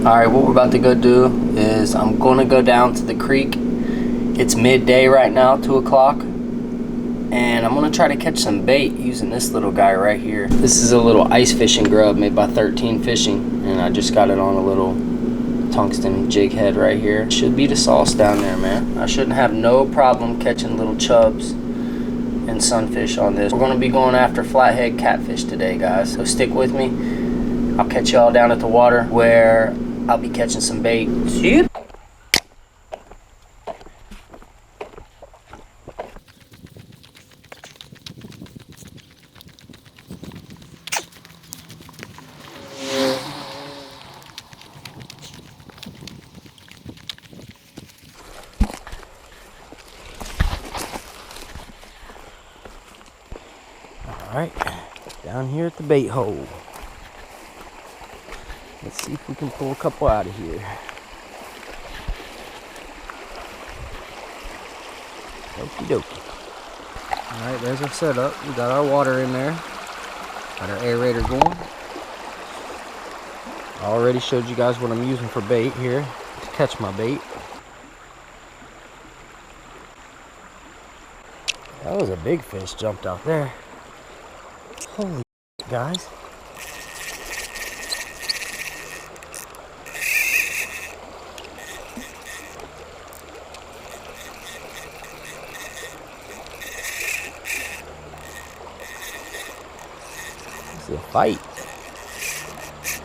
Alright, what we're about to go do is I'm going to go down to the creek. It's midday right now, 2 o'clock. And I'm going to try to catch some bait using this little guy right here. This is a little ice fishing grub made by 13 Fishing. And I just got it on a little tungsten jig head right here. Should be the sauce down there, man. I shouldn't have no problem catching little chubs and sunfish on this. We're going to be going after flathead catfish today, guys. So stick with me. I'll catch y'all down at the water where I'll be catching some bait. See? Alright, down here at the bait hole. Let's see if we can pull a couple out of here. Okie dokie. Alright, there's our setup. We got our water in there. Got our aerator going. I already showed you guys what I'm using for bait here to catch my bait. That was a big fish jumped out there. Holy guys. This is a fight.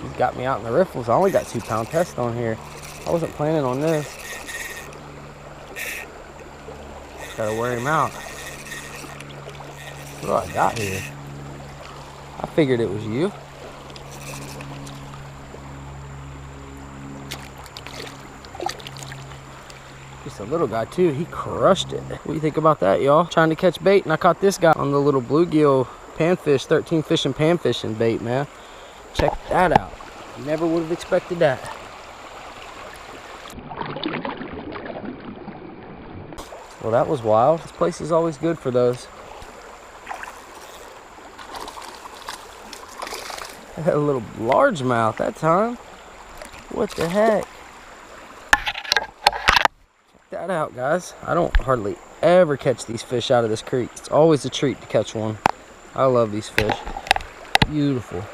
He's got me out in the riffles. I only got 2-pound test on here. I wasn't planning on this. Gotta wear him out. What do I got here? I figured it was you. Just a little guy too. He crushed it. What do you think about that, y'all? Trying to catch bait, and I caught this guy on the little bluegill panfish, 13 Fishing panfishing bait, man. Check that out. Never would have expected that. Well, that was wild. This place is always good for those. I had a little largemouth that time. What the heck? Check that out, guys. I don't hardly ever catch these fish out of this creek. It's always a treat to catch one. I love these fish. Beautiful.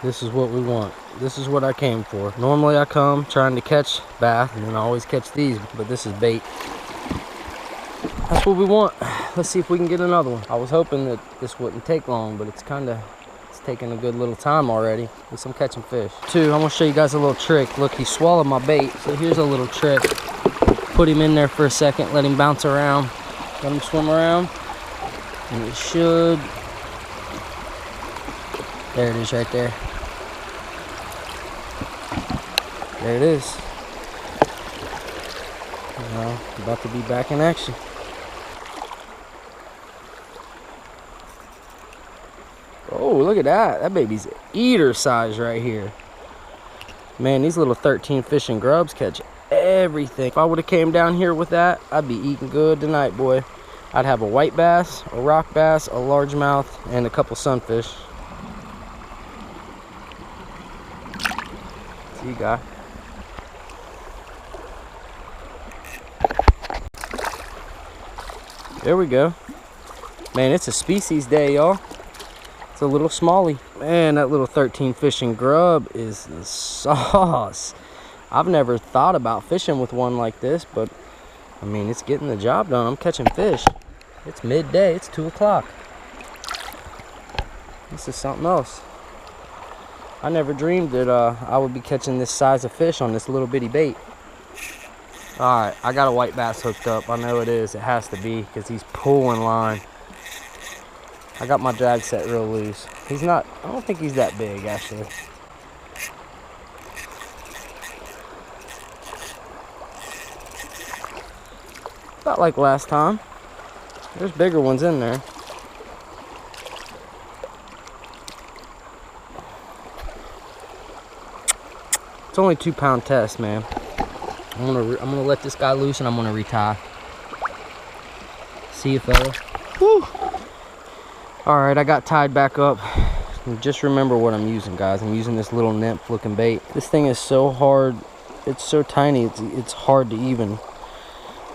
This is what we want. This is what I came for. Normally I come trying to catch bass, and then I always catch these, but this is bait. That's what we want. Let's see if we can get another one. I was hoping that this wouldn't take long, but it's taking a good little time already. At least I'm catching fish. I'm gonna show you guys a little trick. Look, he swallowed my bait, so here's a little trick. Put him in there for a second, let him bounce around, let him swim around, and it should, there it is right there. There it is. Now, about to be back in action. Oh, look at that. That baby's eater size right here. Man, these little 13 Fishing grubs catch everything. If I would have came down here with that, I'd be eating good tonight, boy. I'd have a white bass, a rock bass, a largemouth, and a couple sunfish. See you guy. There we go. Man, it's a species day, y'all. It's a little smallie. Man, that little 13 Fishing grub is the sauce. I've never thought about fishing with one like this, but I mean, it's getting the job done. I'm catching fish. It's midday. It's 2 o'clock. This is something else. I never dreamed that I would be catching this size of fish on this little bitty bait. Alright, I got a white bass hooked up. I know it is. It has to be, because he's pulling line. I got my drag set real loose. He's not, I don't think he's that big, actually. Not like last time. There's bigger ones in there. It's only 2-pound test, man. I'm gonna let this guy loose, and I'm gonna retie. See you, fella. Woo! All right, I got tied back up. And just remember what I'm using, guys. I'm using this little nymph looking bait. This thing is so hard. It's so tiny. It's hard to even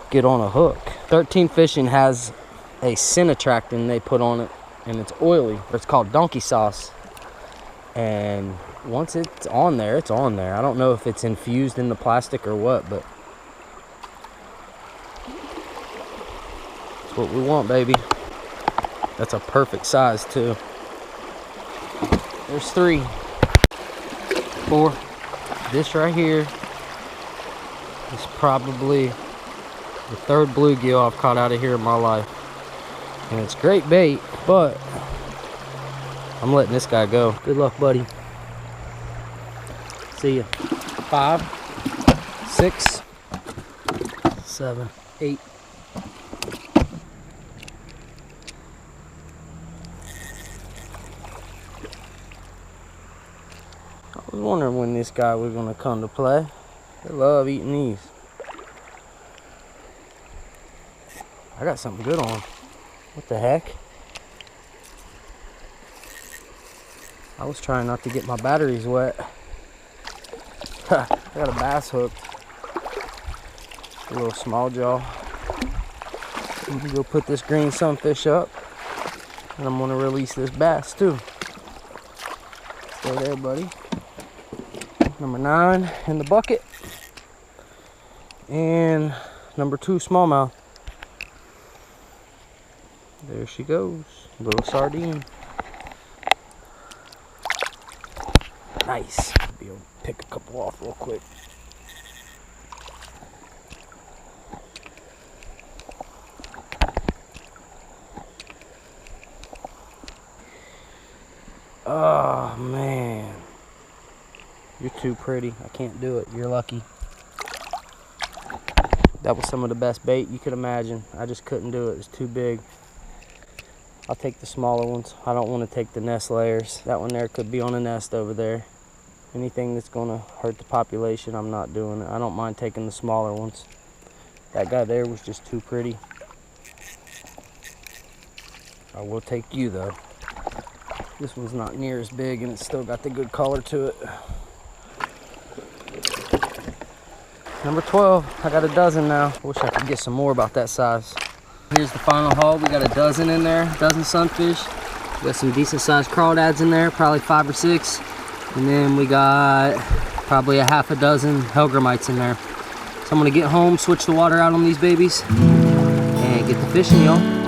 get on a hook. 13 Fishing has a Cinetractin they put on it, and it's oily. It's called donkey sauce. And once it's on there, it's on there. I don't know if it's infused in the plastic or what, but it's what we want, baby. That's a perfect size too. There's 3, 4. This right here is probably the 3rd bluegill I've caught out of here in my life. And it's great bait, but I'm letting this guy go. Good luck, buddy. See ya. 5, 6, 7, 8. I was wondering when this guy was gonna come to play. I love eating these. I got something good on. What the heck? I was trying not to get my batteries wet. I got a bass hooked. A little small jaw. I'm gonna go put this green sunfish up, and I'm gonna release this bass too. Stay there, buddy. Number 9 in the bucket, and number 2 smallmouth. There she goes, little sardine. Nice. Be able to pick a couple off real quick. Oh man, you're too pretty. I can't do it. You're lucky. That was some of the best bait you could imagine. I just couldn't do it. It's too big. I'll take the smaller ones. I don't want to take the nest layers. That one there could be on a nest over there. Anything that's going to hurt the population, I'm not doing it. I don't mind taking the smaller ones. That guy there was just too pretty. I will take you though. This one's not near as big, and it's still got the good color to it. Number 12, I got a dozen now. Wish I could get some more about that size. Here's the final haul. We got a dozen in there, a dozen sunfish. We got some decent sized crawdads in there, probably 5 or 6. And then we got probably a half a dozen hellgrammites in there. So I'm gonna get home, switch the water out on these babies, and get the fishing, y'all.